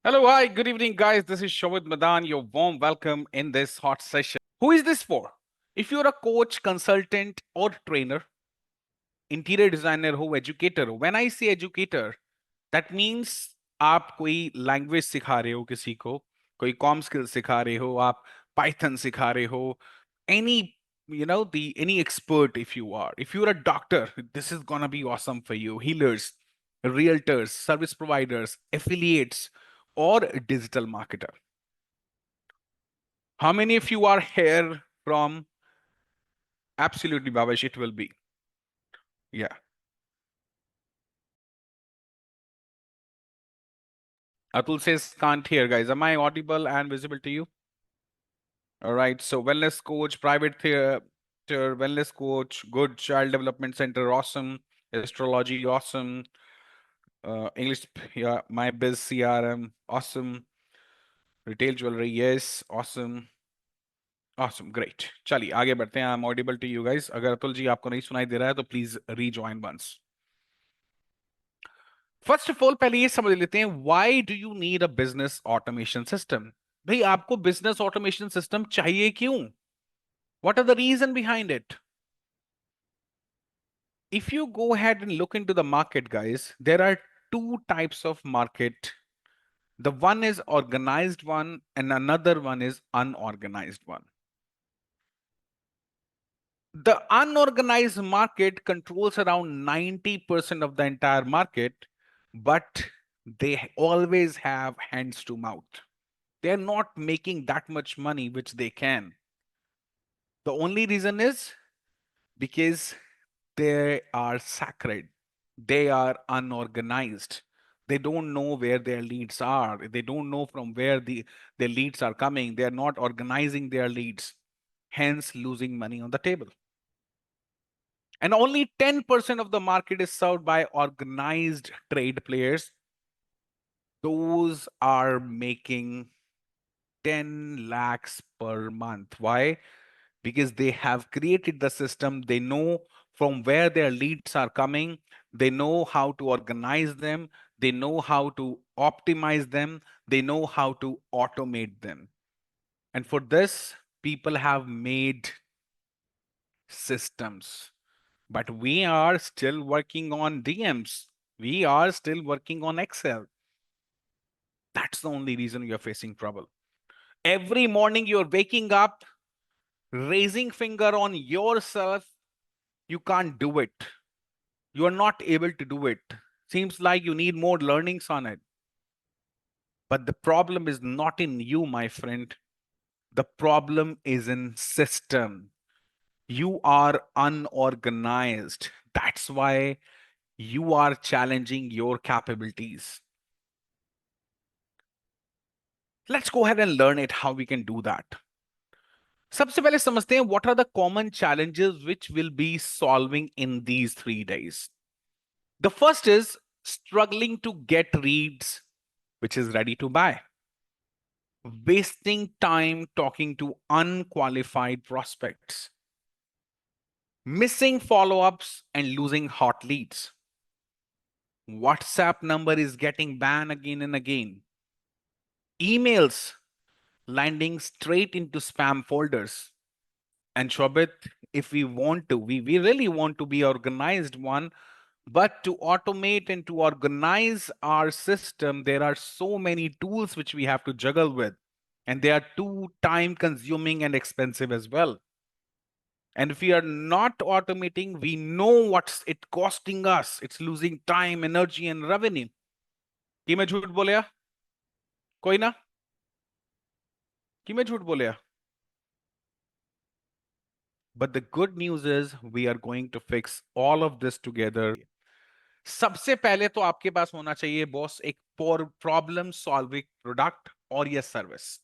Hello, hi, good evening, guys. This is Shobit Madan. Your warm welcome in this hot session. Who is this for? If you're a coach, consultant, or trainer, interior designer हो, educator हो, when I say educator, that means आप कोई language सिखा रहे हो किसी को, कोई com skill सिखा रहे हो, आप Python सिखा रहे हो, any any expert. If you're a doctor, this is gonna be awesome for you. Healers, realtors, service providers, affiliates, or digital marketer. How many of you are here from? Absolutely, Bhavesh, it will be. Yeah. Atul says can't hear, guys. Am I audible and visible to you? All right. So wellness coach, private theater, wellness coach, good child development center, awesome. Astrology, awesome. English, yeah, my biz CRM, awesome. Retail jewelry, yes, awesome. Awesome, great. चलिए आगे बढ़ते हैं. I'm audible to you guys. अगर अतुल जी आपको नहीं सुनाई दे रहा है तो please rejoin once. First of all पहले ये समझ लेते हैं why do you need a business automation system. भाई आपको बिजनेस ऑटोमेशन सिस्टम चाहिए क्यों? What are the reason behind it? If you go ahead and look into the market, guys, there are two types of market. The one is organized one and another one is unorganized one. The unorganized market controls around 90% of the entire market, but they always have hands to mouth. They're not making that much money, which they can. The only reason is because they are sacred. They are unorganized. They don't know where their leads are. They don't know from where their leads are coming. They are not organizing their leads, hence losing money on the table. And only 10% of the market is served by organized trade players. Those are making 10 lakhs per month. Why? Because they have created the system. They know from where their leads are coming. They know how to organize them. They know how to optimize them. They know how to automate them. And for this, people have made systems. But we are still working on DMs. We are still working on Excel. That's the only reason you're facing trouble. Every morning you're waking up, raising finger on yourself. You can't do it. You are not able to do it. Seems like you need more learnings on it. But the problem is not in you, my friend. The problem is in system. You are unorganized. That's why you are challenging your capabilities. Let's go ahead and learn it how we can do that. सबसे पहले समझते हैं what are the common challenges which will be solving in these 3 days. The first is struggling to get leads which is ready to buy. Wasting time talking to unqualified prospects. Missing follow-ups and losing hot leads. WhatsApp number is getting banned again and again. Emails landing straight into spam folders. And Shobit, if we want to, we really want to be organized one, but to automate and to organize our system, there are so many tools which we have to juggle with. And they are too time consuming and expensive as well. And if we are not automating, we know what's it costing us. It's losing time, energy, and revenue. कि मैं झूठ बोले या? कोई ना? कि मैं झूठ बोलिया? But the good news is we are going to fix all of this together. सबसे पहले तो आपके पास होना चाहिए बॉस एक प्रॉब्लम सॉल्विंग प्रोडक्ट और ये सर्विस।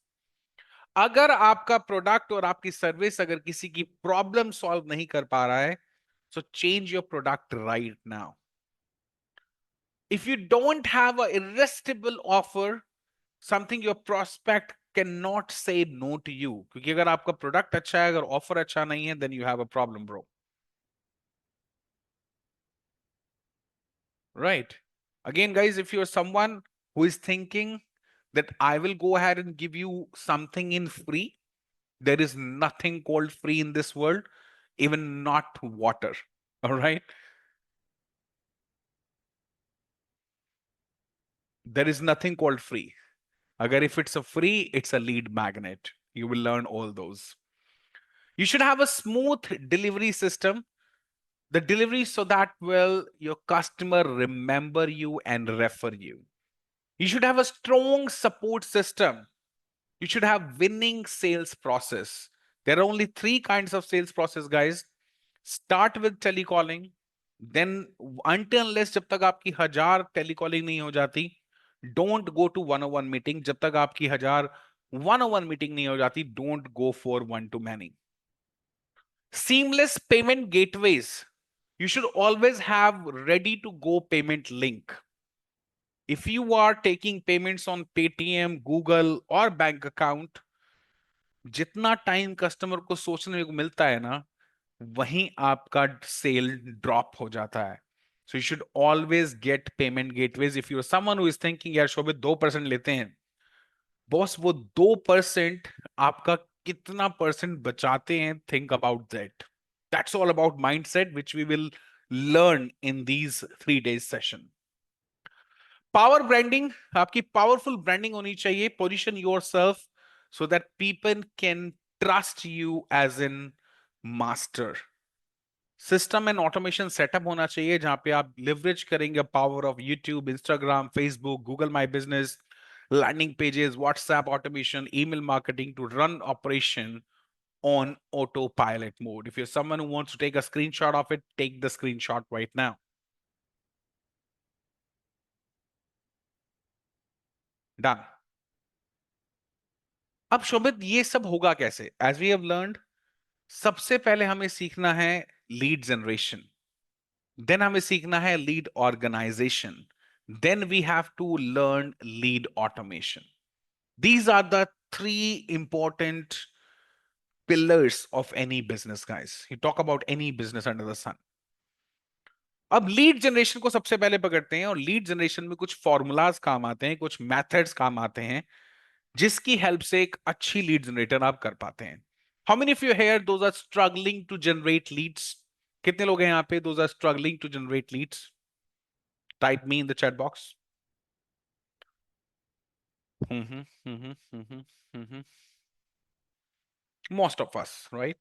अगर आपका प्रोडक्ट और आपकी सर्विस अगर किसी की प्रॉब्लम सॉल्व नहीं कर पा रहा है, so change your product right now. If you don't have an irresistible offer, something your prospect cannot say no to you. क्योंकि अगर आपका प्रोडक्ट अच्छा है, अगर ऑफर अच्छा नहीं है, then you have a problem, bro. Right. Again, guys, if you're someone who is thinking that I will go ahead and give you something in free, there is nothing called free in this world, even not water. All right. There is nothing called free. Agar if it's a free, it's a lead magnet. You will learn all those. You should have a smooth delivery system. The delivery so that will your customer remember you and refer you. You should have a strong support system. You should have winning sales process. There are only three kinds of sales process, guys. Start with telecalling, then until unless जब तक आपकी 1000 telecalling नहीं हो जाती, don't go to 101 meeting. जब तक आपकी 1000 101 meeting नहीं हो जाती, don't go for one to many. Seamless payment gateways. You should always have ready to go payment link. If you are taking payments on Paytm, Google or bank account, जितना time customer को सोचने को मिलता है ना, वहीं आपका cell drop हो जाता है. So you should always get payment gateways. If you are someone who is thinking यार शोभित 2% लेते हैं, बॉस वो 2% आपका कितना परसेंट बचाते हैं, think about that. That's all about mindset which we will learn in these 3 days session. Power branding, आपकी powerful branding होनी चाहिए. Position yourself so that people can trust you as in master. System and automation setup होना चाहिए जहां पे आप leverage करेंगे power of YouTube, Instagram, Facebook, Google my business, landing pages, WhatsApp automation, email marketing to run operation on autopilot mode. If you're someone who wants to take a screenshot of it, take the screenshot right now. Done. अब शोभित ये सब होगा कैसे? As we have learned, सबसे पहले हमें सीखना है लीड जनरेशन, देन हमें सीखना है lead organisation, then we have to learn lead automation. These are the three important pillars of any business, guys. You talk about any business under the sun. अब lead generation को सबसे पहले पकड़ते हैं, और लीड जनरेशन में कुछ formulas काम आते हैं, कुछ मेथड्स काम आते हैं, जिसकी हेल्प से एक अच्छी लीड जनरेटर आप कर पाते हैं. How many of you here those are struggling to generate leads? कितने लोग हैं यहाँ पे those are struggling to generate leads? Type me in the chat box. Most of us, right?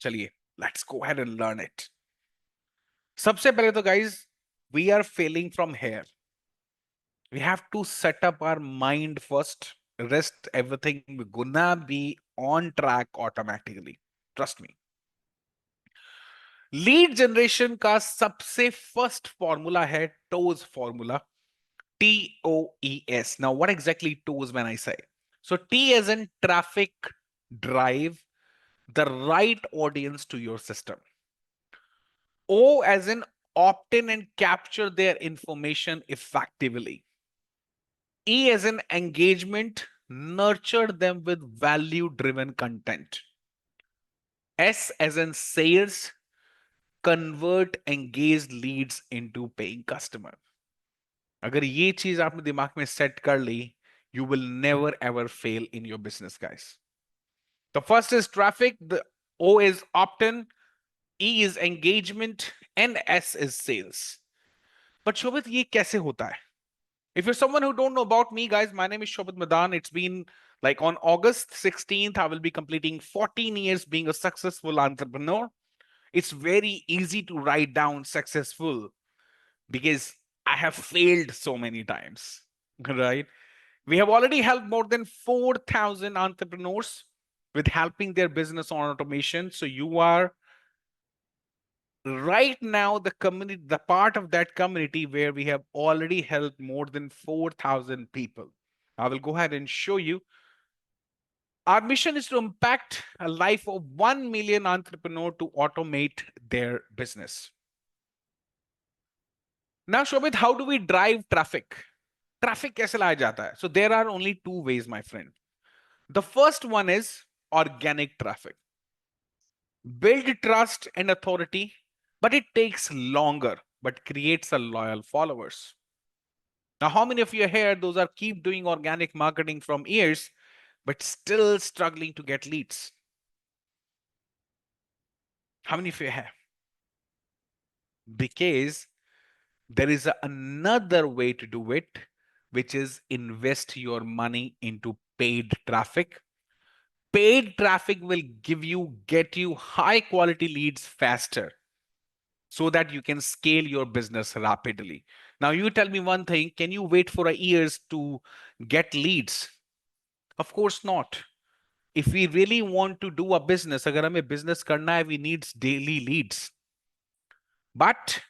चलिए, let's go ahead and learn it. सबसे पहले तो guys, we are failing from here. We have to set up our mind first. Rest everything gonna be on track automatically. Trust me. Lead generation का सबसे first formula है toes formula. TOES. Now, what exactly TOES when I say? So T as in traffic, drive the right audience to your system. O as in opt in and capture their information effectively. E as in engagement, nurture them with value driven content. S as in sales, convert engaged leads into paying customer. अगर ये चीज आपने दिमाग में set कर ली, you will never ever fail in your business, guys. The first is traffic, the O is opt-in, E is engagement, and S is sales. But Shobit, ये कैसे होता है? If you're someone who don't know about me, guys, my name is Shobit Madan. It's been like on August 16th, I will be completing 14 years being a successful entrepreneur. It's very easy to write down successful because I have failed so many times, right? We have already helped more than 4,000 entrepreneurs with helping their business on automation. So you are right now the community, the part of that community where we have already helped more than 4,000 people. I will go ahead and show you. Our mission is to impact a life of 1 million entrepreneurs to automate their business. Now, Shobit, how do we drive traffic? Traffic कैसे लाया जाता है? So there are only two ways, my friend. The first one is organic traffic. Build trust and authority, but it takes longer, but creates a loyal followers. Now, how many of you here, those are keep doing organic marketing from years, but still struggling to get leads? How many of you have? Because there is another way to do it, which is invest your money into paid traffic. Paid traffic will get you high quality leads faster so that you can scale your business rapidly. Now, you tell me one thing, can you wait for a years to get leads? Of course not. If we really want to do a business, अगर हमें business करना है, we needs daily leads. But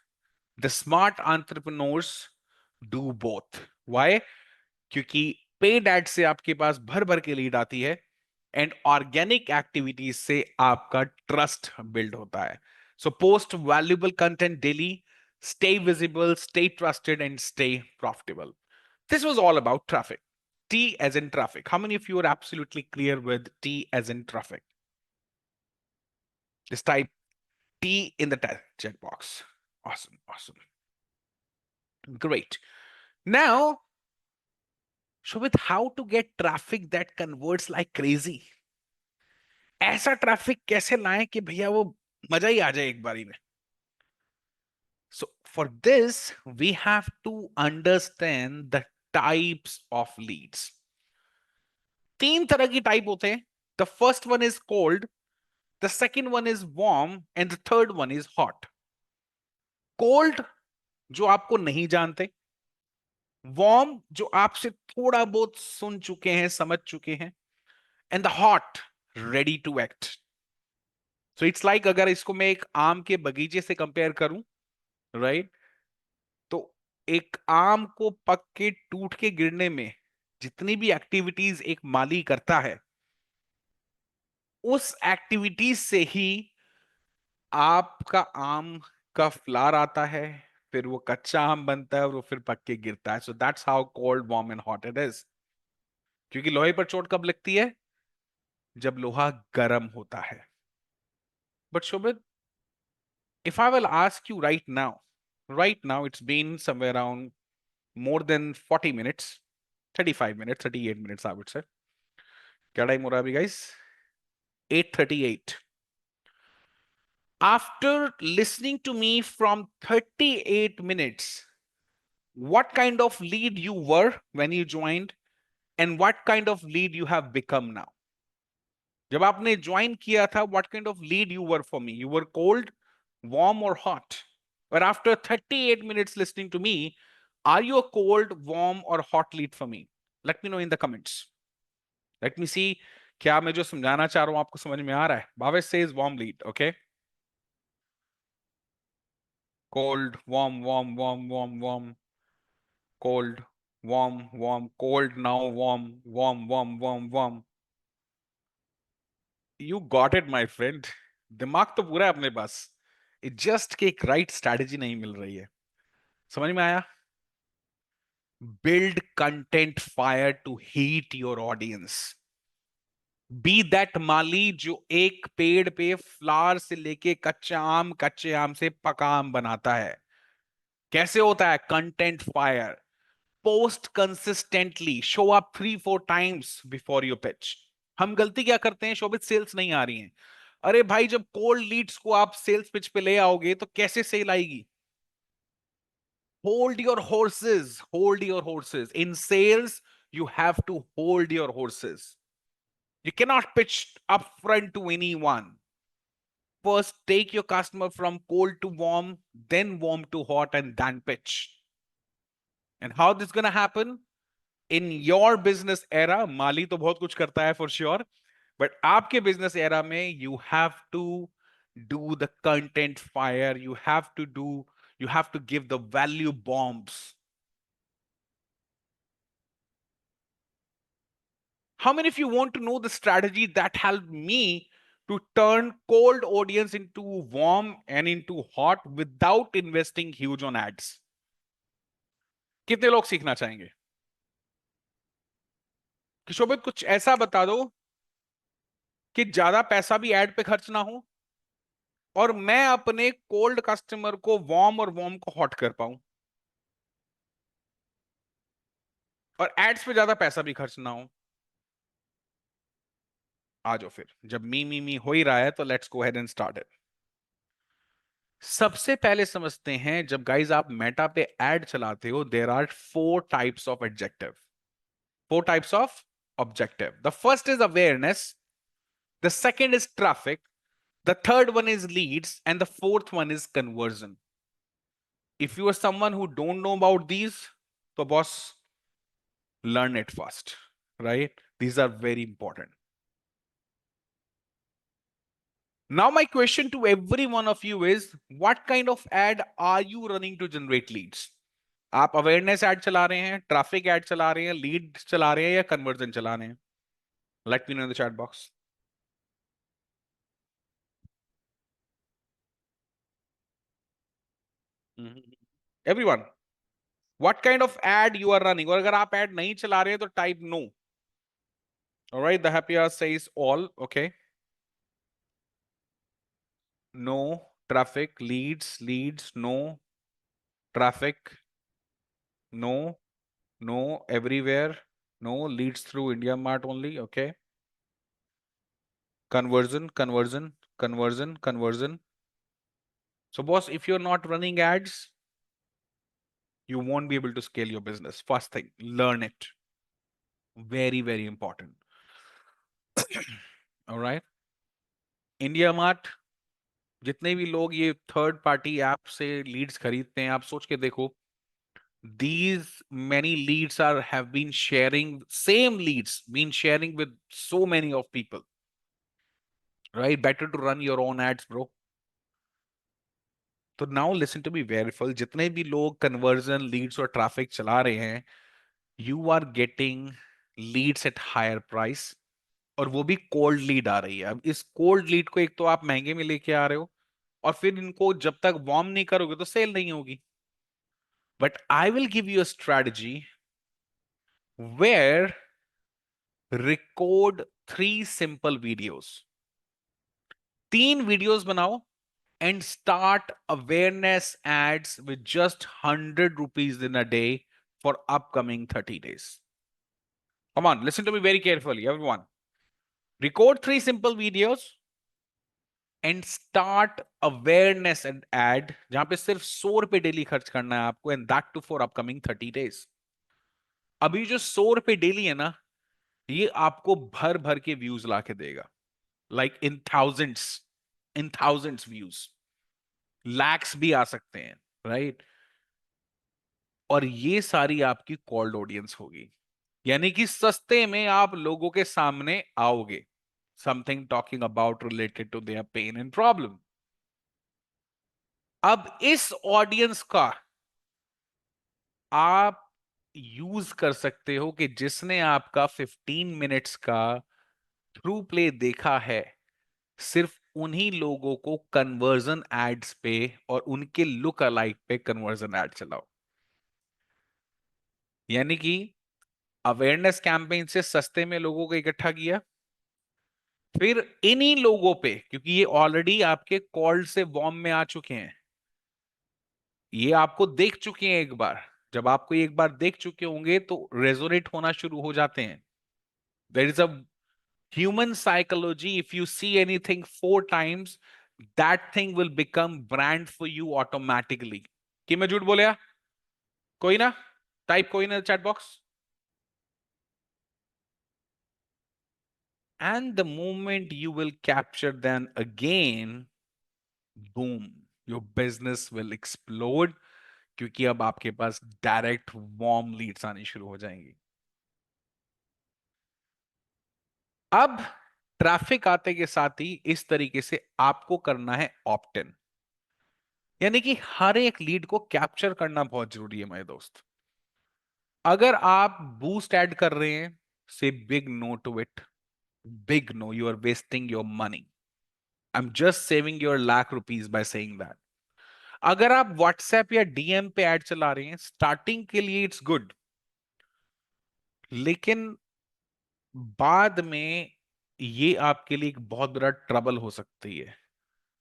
the smart entrepreneurs do both. Why? क्योंकि paid ad से आपके पास भर भर के लीड आती है एंड ऑर्गेनिक एक्टिविटीज से आपका ट्रस्ट बिल्ड होता है. So post valuable content daily, stay visible, stay trusted, and stay profitable. This was all about traffic. T as in traffic. How many of you are absolutely clear with T as in traffic? Just type T in the chat box. Awesome, awesome. Great. Now, Shobit, how to get traffic that converts like crazy? ऐसा traffic कैसे लाएं कि भैया वो मजा ही आ जाए एक बारी में? So for this, we have to understand the types of leads. तीन तरह की टाइप होते हैं. The first one is cold, the second one is warm, and the third one is hot. Cold जो आपको नहीं जानते, warm जो आपसे थोड़ा बहुत सुन चुके हैं, समझ चुके हैं, and the hot ready to act. So it's like अगर इसको मैं एक आम के बगीचे से कंपेयर करूं, राइट? तो एक आम को पक के टूट के गिरने में जितनी भी एक्टिविटीज एक माली करता है, उस एक्टिविटीज से ही आपका आम का फ्लावर आता है, फिर वो कच्चा आम बनता है और वो फिर पक के गिरता है. So that's how cold, warm and hot it is. क्योंकि लोहे पर चोट कब लगती है? जब लोहा गर्म होता है. But Shobhit, if I will ask you right now, it's been somewhere around more than 40 minutes, 35 minutes, 38 minutes, I would say. क्या टाइम हो रहा है अभी guys? 8:38. After listening to me from 38 minutes, what kind of lead you were when you joined and what kind of lead you have become now? जब आपने join किया था, what kind of lead you were for me? You were cold, warm or hot? But after 38 minutes listening to me, are you a cold, warm or hot lead for me? Let me know in the comments. Let me see क्या मैं जो समझाना चाह रहा हूं आपको समझ में आ रहा है. Bhavesh says warm lead, okay? Cold, warm, warm, warm, warm, warm. Cold, warm, warm, cold now, warm, warm, warm, warm, warm. You got it, my friend. दिमाग तो पूरा है अपने पास. It just कि एक right strategy नहीं मिल रही है. समझ में आया? Build content fire to heat your audience. Be that माली जो एक पेड़ पे फ्लावर से लेके कच्चा आम, कच्चे आम से पका आम बनाता है. कैसे होता है? Content fire. Post consistently, show up 3-4 times before your pitch. हम गलती क्या करते हैं शोभित? सेल्स नहीं आ रही हैं. अरे भाई, जब कोल्ड लीड्स को आप सेल्स पिच पे ले आओगे तो कैसे सेल आएगी? Hold your horses. Hold your horses. In sales, you have to hold your horses. You cannot pitch upfront to anyone. First, take your customer from cold to warm, then warm to hot, and then pitch. And how this gonna happen? In your business era, माली तो बहुत कुछ करता है for sure, but आपके business era में you have to do the content fire. You have to give the value bombs. How many of you want to know the strategy that helped me to turn cold audience into warm and into hot without investing huge on ads? कितने लोग सीखना चाहेंगे? कि शोभित कुछ ऐसा बता दो कि ज्यादा पैसा भी एड पे खर्च ना हो और मैं अपने कोल्ड कस्टमर को वार्म और वार्म को हॉट कर पाऊं और एड्स पे ज्यादा पैसा भी खर्च ना हो। आ जाओ फिर, जब मी हो ही रहा है तो let's go ahead and start it. सबसे पहले समझते हैं, जब गाइज आप मेटा पे एड चलाते हो there are four types of adjective, four types of objective. The first is awareness, the second is traffic, the third one is leads and the fourth one is conversion. If you are someone who don't know about these, so boss, learn it fast, right? These are very important. Now my question to every one of you is, what kind of ad are you running to generate leads? आप awareness add चला रहे हैं, traffic add चला रहे हैं, lead चला रहे हैं या कन्वर्जन चला रहे हैं? Let me know in the chat box. Everyone, what kind of ad you are running? और अगर आप एड नहीं चला रहे हैं तो type no. Alright, the happy hour says all, okay. No traffic, leads, no traffic, no, no everywhere, no leads through India Mart only, okay. Conversion. So boss, if you're not running ads, you won't be able to scale your business. First thing, learn it. Very important. All right. India Mart, जितने भी लोग ये third party app से Leeds खरीदते हैं, आप सोच के देखो, these many leads have been sharing with so many of people, right? Better to run your own ads, bro. तो नाउ लिसन टू बी वेरीफुल, जितने भी लोग कन्वर्जन, लीड्स और ट्रैफिक चला रहे हैं, you are getting leads at higher price, और वो भी कोल्ड लीड आ रही है। अब इस कोल्ड लीड को एक तो आप महंगे में लेके आ रहे हो, और फिर इनको जब तक वार्म नहीं करोगे तो सेल नहीं होगी। But I will give you a strategy where record 3 simple videos, 3 videos बनाओ and start awareness ads with just 100 rupees in a day for upcoming 30 days. Come on, listen to me very carefully, everyone. Record 3 simple videos and start awareness and ad जहां पे सिर्फ 100 रुपए daily खर्च करना है आपको, and that too for upcoming 30 days. अभी जो 100 रुपए डेली है ना, ये आपको भर भर के व्यूज ला के देगा, like in thousands views, lakhs भी आ सकते हैं, right? और ये सारी आपकी कॉल्ड ऑडियंस होगी, यानी कि सस्ते में आप लोगों के सामने आओगे, something talking about related to their pain and problem. अब इस ऑडियंस का आप यूज कर सकते हो कि जिसने आपका 15 मिनट्स का थ्रू प्ले देखा है, सिर्फ उन्हीं लोगों को कन्वर्जन एड्स पे और उनके लुक अलाइक पे कन्वर्जन एड चलाओ। यानी कि अवेयरनेस कैंपेन से सस्ते में लोगों को इकट्ठा किया, फिर इन्हीं लोगों पे, क्योंकि ये ऑलरेडी आपके कॉल्ड से वॉर्म में आ चुके हैं, ये आपको देख चुके हैं एक बार, जब आपको एक बार देख चुके होंगे तो रेजोनेट होना शुरू हो जाते हैं। There is a human psychology, if you see anything 4 times, that thing will become brand for you automatically. कि मैं झूठ बोले? कोई ना टाइप, कोई ना chat box. And the moment you will capture them again, boom, your business will explode. क्योंकि अब आपके पास डायरेक्ट वार्म लीड्स आनी शुरू हो जाएंगी। अब ट्रैफिक आते के साथ ही इस तरीके से आपको करना है ऑप्ट इन, यानी कि हर एक लीड को कैप्चर करना बहुत जरूरी है मेरे दोस्त। अगर आप बूस्ट ऐड कर रहे हैं, say big no to it, big no, you are wasting your money. I am just saving your lakh rupees by saying that. अगर आप व्हाट्सएप या डीएम पे ऐड चला रहे हैं, स्टार्टिंग के लिए इट्स गुड, लेकिन बाद में ये आपके लिए एक बहुत बड़ा ट्रबल हो सकती है,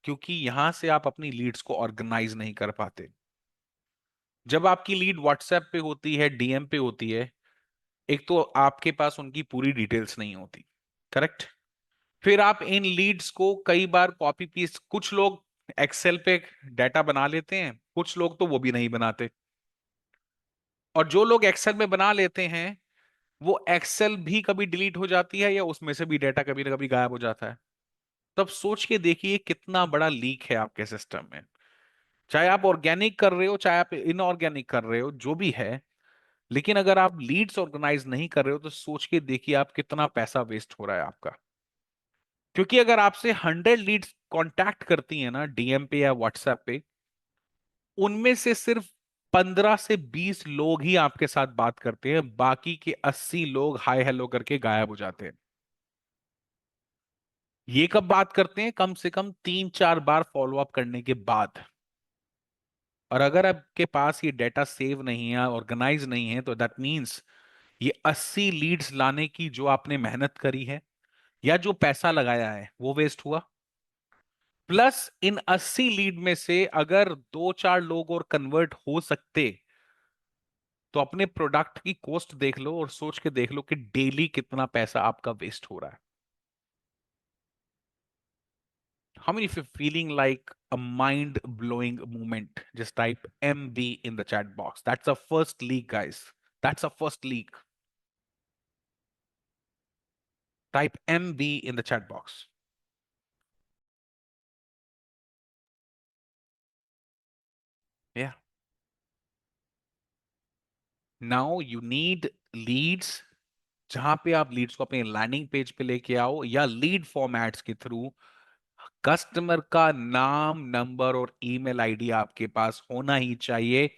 क्योंकि यहां से आप अपनी लीड्स को ऑर्गेनाइज नहीं कर पाते। जब आपकी लीड व्हाट्सएप पे होती है, डीएम पे होती है, एक तो आपके पास उनकी पूरी डिटेल्स नहीं होती, करेक्ट। फिर आप इन लीड्स को कई बार कॉपी पीस्ट, कुछ लोग एक्सेल पे डाटा बना लेते हैं, कुछ लोग तो वो भी नहीं बनाते। और जो लोग एक्सेल में बना लेते हैं, वो एक्सेल भी कभी डिलीट हो जाती है या उसमें से भी डाटा कभी ना कभी गायब हो जाता है। तब सोच के देखिए कितना बड़ा लीक है आपके सिस्टम में। चाहे आप ऑर्गेनिक कर रहे हो, चाहे आप इनऑर्गेनिक कर रहे हो, जो भी है, लेकिन अगर आप लीड्स ऑर्गेनाइज नहीं कर रहे हो तो सोच के देखिए आप कितना पैसा वेस्ट हो रहा है आपका। क्योंकि अगर आपसे 100 लीड्स कांटेक्ट करती हैं ना डीएम पे या व्हाट्सएप पे, उनमें से सिर्फ 15 से 20 लोग ही आपके साथ बात करते हैं, बाकी के 80 लोग हाय हेलो करके गायब हो जाते हैं। ये कब बात करते हैं? कम से कम 3-4 बार फॉलो अप करने के बाद। और अगर आपके पास ये डेटा सेव नहीं है, ऑर्गेनाइज नहीं है, तो दैट मीन्स ये 80 लीड्स लाने की जो आपने मेहनत करी है या जो पैसा लगाया है वो वेस्ट हुआ। प्लस इन 80 लीड में से अगर 2-4 लोग और कन्वर्ट हो सकते, तो अपने प्रोडक्ट की कॉस्ट देख लो और सोच के देख लो कि डेली कितना पैसा आपका वेस्ट हो रहा है। How many of you feeling like a mind blowing moment? Just type MB in the chat box. That's a first leak, guys. That's a first leak. Type MB in the chat box. Yeah. Now you need leads, जहां पे आप Leeds को अपने landing page पे लेके आओ या lead formats के थ्रू। कस्टमर का नाम, नंबर और ईमेल आईडी आपके पास होना ही चाहिए,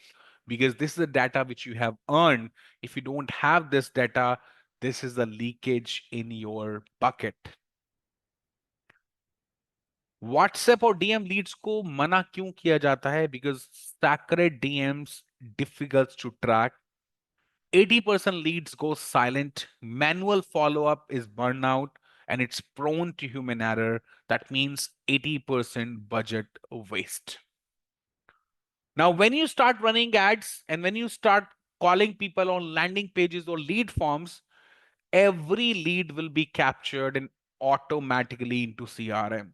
because this is the data which you have earned. If you don't have this data, this is the leakage in your bucket. WhatsApp और डीएम लीड्स को मना क्यों किया जाता है? Because sacred DMs difficult to track, 80% leads go silent, manual follow-up is burnout, and it's prone to human error. That means 80% budget waste. Now, when you start running ads and when you start calling people on landing pages or lead forms, every lead will be captured and automatically into CRM.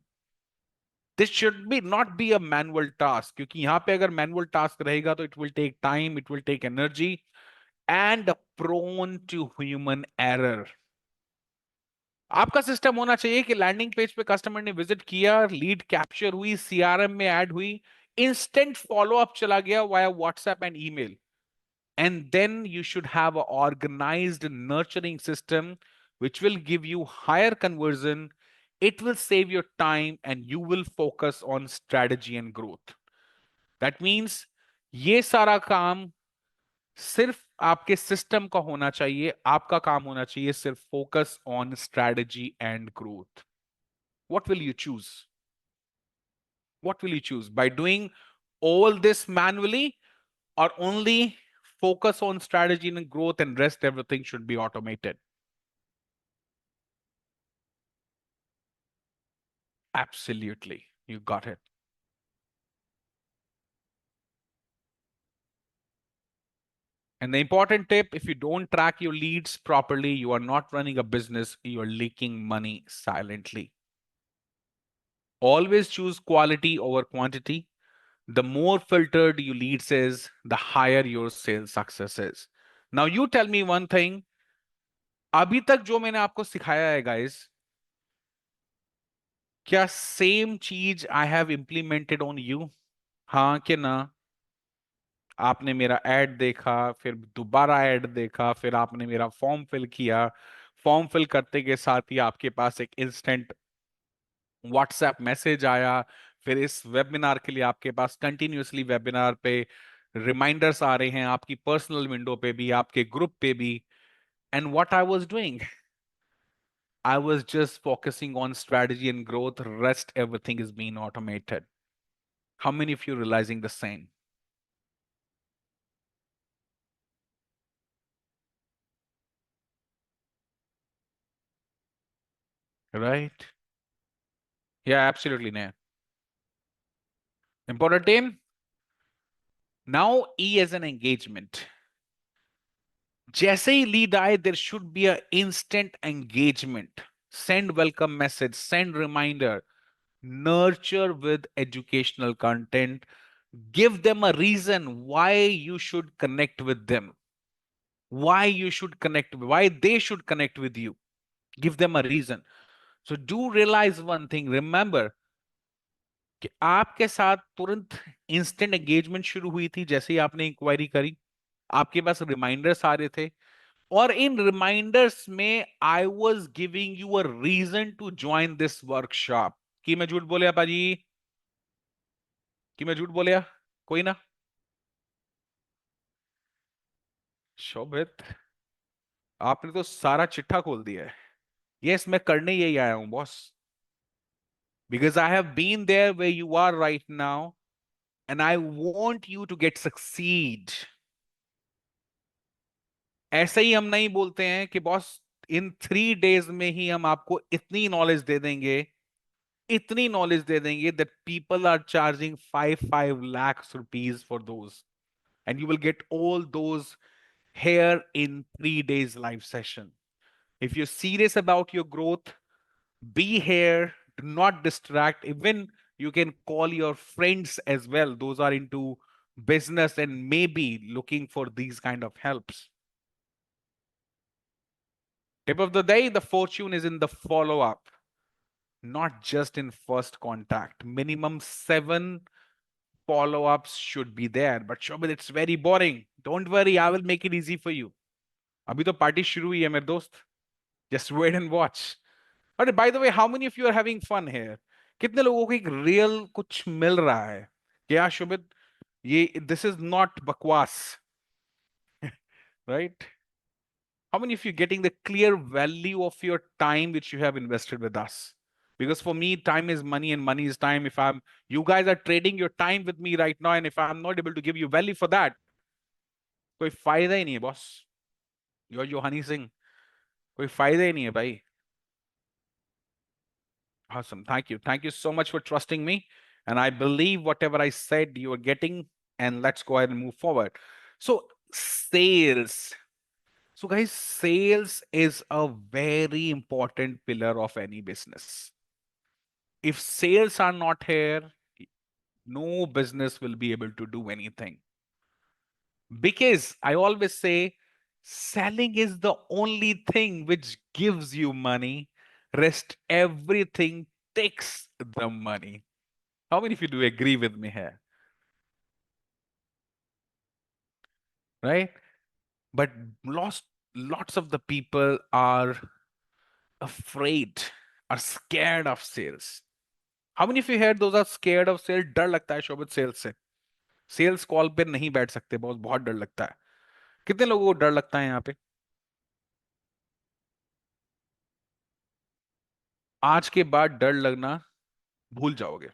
This should be not be a manual task, क्योंकि यहां पे अगर manual task रहेगा तो it will take time, it will take energy, and prone to human error. आपका system होना चाहिए कि लैंडिंग पेज पे कस्टमर ने विजिट किया, लीड कैप्चर हुई, सीआरएम में ऐड हुई, इंस्टेंट फॉलो अप चला गया via WhatsApp and email, and then you should have an organized nurturing system which will give you higher conversion. It will save your time and you will focus on strategy and growth. That means ये सारा काम सिर्फ आपके system का होना चाहिए, आपका काम होना चाहिए सिर्फ focus on strategy and growth. What will you choose? What will you choose? By doing all this manually, or only focus on strategy and growth and rest everything should be automated? Absolutely. You got it. And the important tip, if you don't track your leads properly, you are not running a business, you are leaking money silently. Always choose quality over quantity. The more filtered your leads is, the higher your sales success is. Now you tell me one thing, अभी तक जो मैंने आपको सिखाया है guys, क्या same चीज I have implemented on you? हाँ कि ना? आपने मेरा ऐड देखा, फिर दोबारा ऐड देखा, फिर आपने मेरा फॉर्म फिल किया। फॉर्म फिल करते के साथ ही आपके पास एक इंस्टेंट व्हाट्सएप मैसेज आया। फिर इस वेबिनार के लिए आपके पास कंटिन्यूअसली वेबिनार पे रिमाइंडर्स आ रहे हैं, आपकी पर्सनल विंडो पे भी, आपके ग्रुप पे भी। And what I was doing, I was just focusing on strategy and growth. Rest, everything is being automated. How many of you realizing the same? Right? Yeah, absolutely, Nair. Important team. Now E as an engagement. जैसे ही lead आए, there should be a instant engagement. Send welcome message, send reminder, nurture with educational content, give them a reason why you should connect with them, why you should connect, why they should connect with you. Give them a reason. So do realize one thing. Remember कि आपके साथ तुरंत instant engagement शुरू हुई थी जैसे ही आपने inquiry करी। आपके पास रिमाइंडर्स आ रहे थे, और इन रिमाइंडर्स में I was giving you a reason to join this workshop. कि मैं झूठ बोलिया पाजी? कि मैं झूठ बोलिया? कोई ना? शोभित, आपने तो सारा चिट्ठा खोल दिया है। यस, मैं करने यही आया हूं boss, because I have been there way you are right now, and I want you to get succeed. ऐसे ही हम नहीं बोलते हैं कि बॉस इन 3 डेज में ही हम आपको इतनी नॉलेज दे देंगे, इतनी नॉलेज दे देंगे that people are charging 5 lakhs rupees for those, and you will get all those here in 3 days live session. If you're serious about your growth, be here. Do not distract. Even you can call your friends as well, those are into business and maybe looking for these kind of helps. Tip of the day, the fortune is in the follow up, not just in first contact. Minimum 7 follow ups should be there. But Shobit, it's very boring. Don't worry, I will make it easy for you. अभी तो party शुरू हुई है मेरे दोस्त. Just wait and watch. But by the way, how many of you are having fun here? कितने लोगों को एक रियल कुछ मिल रहा है? क्या शुभित, ये this is not बकवास, right? How many of you getting the clear value of your time which you have invested with us? Because for me, time is money and money is time. If I'm, you guys are trading your time with me right now, and if I'm not able to give you value for that, कोई फायदा ही नहीं है boss. You're Johani Singh. कोई फायदा ही नहीं है भाई. Awesome. Thank you. Thank you so much for trusting me. And I believe whatever I said you are getting. And let's go ahead and move forward. So, sales. So, guys, sales is a very important pillar of any business. If sales are not here, no business will be able to do anything. Because I always say, selling is the only thing which gives you money. Rest everything takes the money. How many of you do agree with me here? Right? But lots of the people are afraid, are scared of sales. How many of you here those are scared of sales? डर लगता है शोभित sales से. Sales call पे नहीं बैठ सकते boss, बहुत डर लगता है. कितने लोगों को डर लगता है यहाँ पे? आज के बाद डर लगना भूल जाओगे.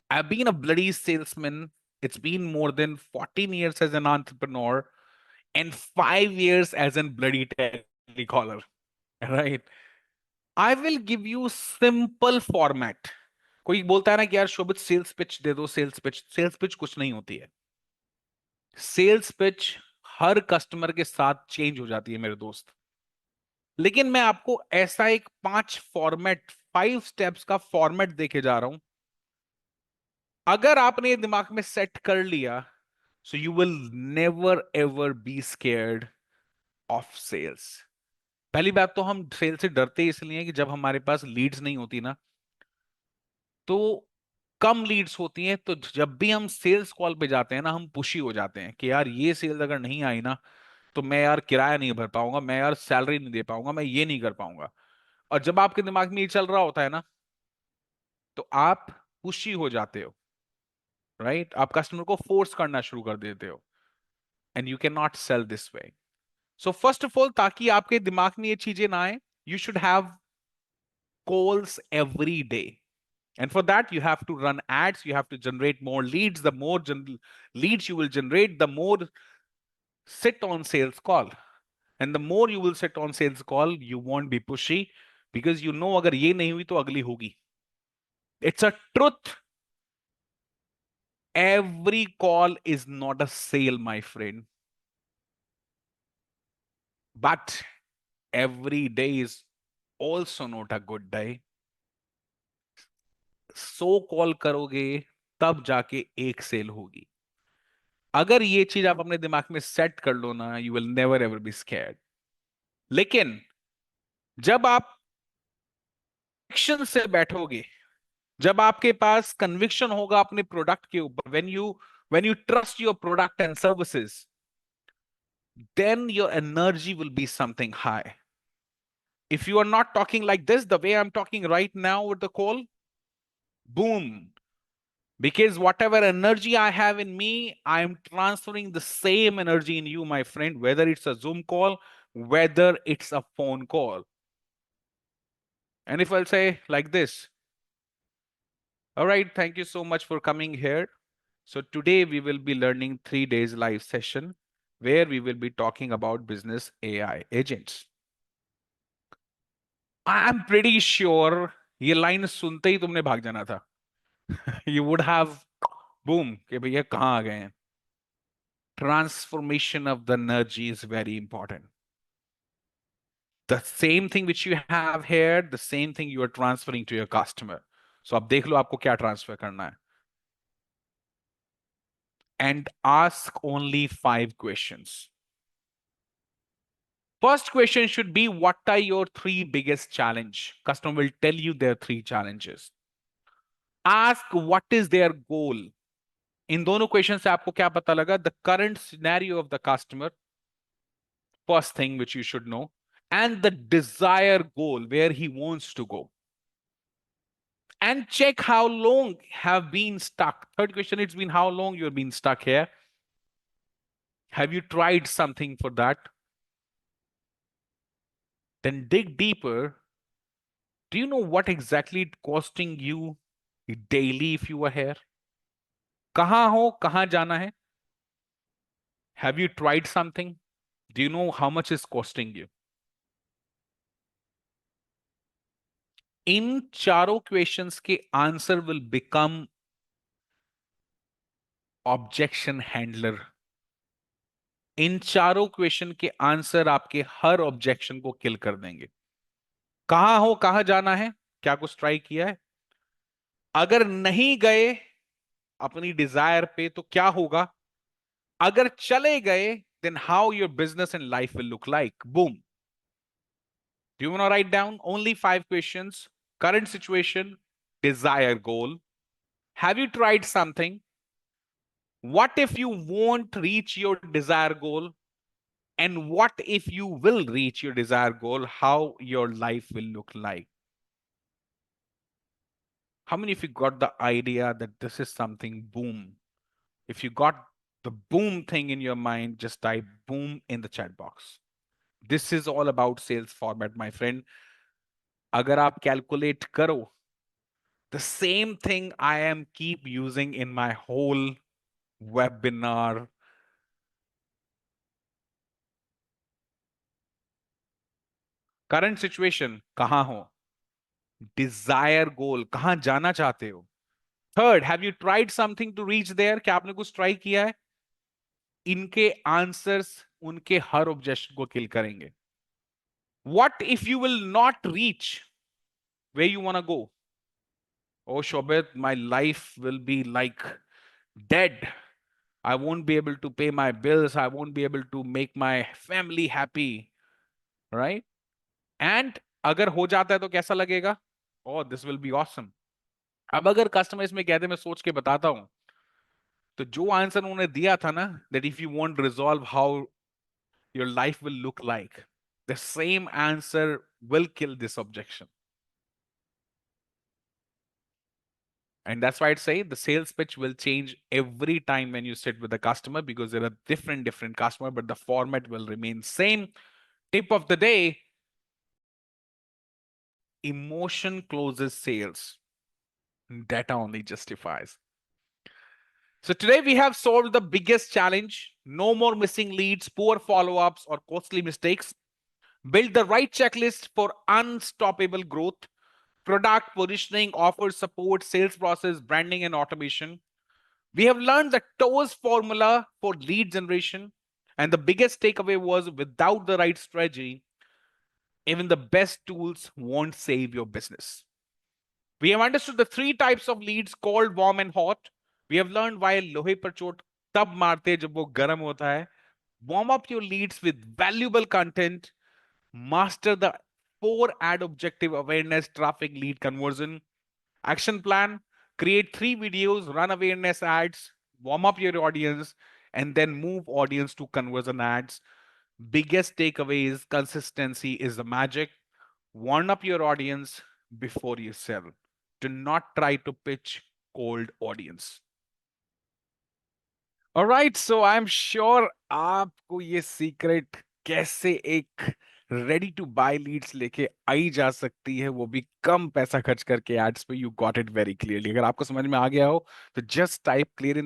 I've been a bloody salesman. It's been more than 14 years as an entrepreneur and 5 years as a bloody telecaller. Right? I will give you simple format. कोई बोलता है ना कि यार शोभित सेल्स पिच दे दो, सेल्स पिच. सेल्स पिच कुछ नहीं होती है. सेल्स पिच हर कस्टमर के साथ चेंज हो जाती है मेरे दोस्त. लेकिन मैं आपको ऐसा एक 5 फॉर्मेट, 5 स्टेप्स का फॉर्मेट देके जा रहा हूं. अगर आपने ये दिमाग में सेट कर लिया, so you will never ever be scared of sales. पहली बात तो हम सेल से डरते इसलिए कि जब हमारे पास लीड्स नहीं होती ना, तो कम लीड्स होती हैं, तो जब भी हम सेल्स कॉल पे जाते हैं ना, हम पुशी हो जाते हैं कि यार ये सेल्स अगर नहीं आई ना, तो मैं यार किराया नहीं भर पाऊंगा, मैं यार सैलरी नहीं दे पाऊंगा, मैं ये नहीं कर पाऊंगा। और जब आपके दिमाग में ये चल रहा होता है ना, तो आप पुशी हो जाते हो, राइट? आप कस्टमर को फोर्स करना शुरू कर देते हो, and you can not sell this way. So first of all, ताकि आपके दिमाग में ये चीजें ना आए, you should have calls every day. And for that, you have to run ads, you have to generate more leads. The more leads you will generate, the more sit on sales call. And the more you will sit on sales call, you won't be pushy, because you know agar ye nahi hui to agli hogi. It's a truth. Every call is not a sale, my friend. But every day is also not a good day. 100 call करोगे तब जाके एक cell होगी। अगर ये चीज आप अपने दिमाग में सेट कर लो ना, you will never ever be scared. लेकिन जब आप कन्विक्शन से बैठोगे, जब आपके पास कन्विक्शन होगा अपने प्रोडक्ट के ऊपर, when you trust your product and services, then your energy will be something high. If you are not talking like this, the way I'm talking right now with the call, boom. Because whatever energy I have in me, I am transferring the same energy in you, my friend, whether it's a Zoom call, whether it's a phone call. And if I'll say like this, all right, thank you so much for coming here. So today we will be learning 3 days live session where we will be talking about business AI agents. I'm pretty sure ये line सुनते ही तुमने भाग जाना था. You would have boom कि भैया कहाँ आ गए हैं. Transformation of the energy is very important. The same thing which you have here, the same thing you are transferring to your customer. So अब देख लो आपको क्या ट्रांसफर करना है. And ask only 5 questions. First question should be, what are your 3 biggest challenge? Customer will tell you their 3 challenges. Ask what is their goal. इन दोनों question से आपको क्या पता लगा? The current scenario of the customer, first thing which you should know, and the desired goal, where he wants to go. And check how long have been stuck. Third question, it's been how long you've been stuck here. Have you tried something for that? Then dig deeper. Do you know what exactly it costing you daily if you were here? कहाँ हो, कहाँ जाना है? Have you tried something? Do you know how much is costing you? इन चारों questions के answer will become objection handler. इन चारों question के आंसर आपके हर ऑब्जेक्शन को किल कर देंगे. कहां हो, कहां जाना है, क्या कुछ ट्राई किया है? अगर नहीं गए अपनी डिजायर पे तो क्या होगा? अगर चले गए, then how your business and life will look like. Boom. Do you want to write down only 5 questions? Current situation, desire, goal. Have you tried something? What if you won't reach your desired goal? And what if you will reach your desired goal? How your life will look like? How many of you got the idea that this is something boom? If you got the boom thing in your mind, just type boom in the chat box. This is all about sales format, my friend. Agar aap calculate karo, the same thing I am keep using in my whole webinar. Current situation, kahan ho? Desire goal, kahan jana chahte ho? Third, have you tried something to reach there? क्या आपने कुछ try किया है? इनके answers उनके हर objection को किल करेंगे. What if you will not reach where you want to go? Oh, Shobit, my life will be like dead. I won't be able to pay my bills. I won't be able to make my family happy. Right? And अगर हो जाता है तो कैसा लगेगा? Oh, this will be awesome. अब अगर customer इसमें कहते मैं सोच के बताता हूं, तो जो आंसर उन्होंने दिया था ना, that if you want resolve how your life will look like, the same answer will kill this objection. And that's why I'd say the sales pitch will change every time when you sit with the customer, because there are different customer, but the format will remain same. Tip of the day: emotion closes sales. Data only justifies. So today we have solved the biggest challenge. No more missing leads, poor follow-ups, or costly mistakes. Build the right checklist for unstoppable growth. Product positioning, offer support, sales process, branding, and automation. We have learned the TOES formula for lead generation. And the biggest takeaway was, without the right strategy, even the best tools won't save your business. We have understood the three types of leads: cold, warm, and hot. We have learned why लोहे पर चोट तब मारते हैं जब वो गर्म होता है. Warm up your leads with valuable content. Master the 4 ad objective: awareness, traffic, lead conversion. Action plan: create 3 videos, run awareness ads, warm up your audience, and then move audience to conversion ads. Biggest takeaway is consistency is the magic. Warm up your audience before you sell. Do not try to pitch cold audience. Alright, so I'm sure आपको ये secret कैसे एक ready to bye Leeds लेके आई जा सकती है, वो भी कम पैसा खर्च करके एड्स पे, you got it very clearly. अगर आपको समझ में आ गया हो तो just type clear in the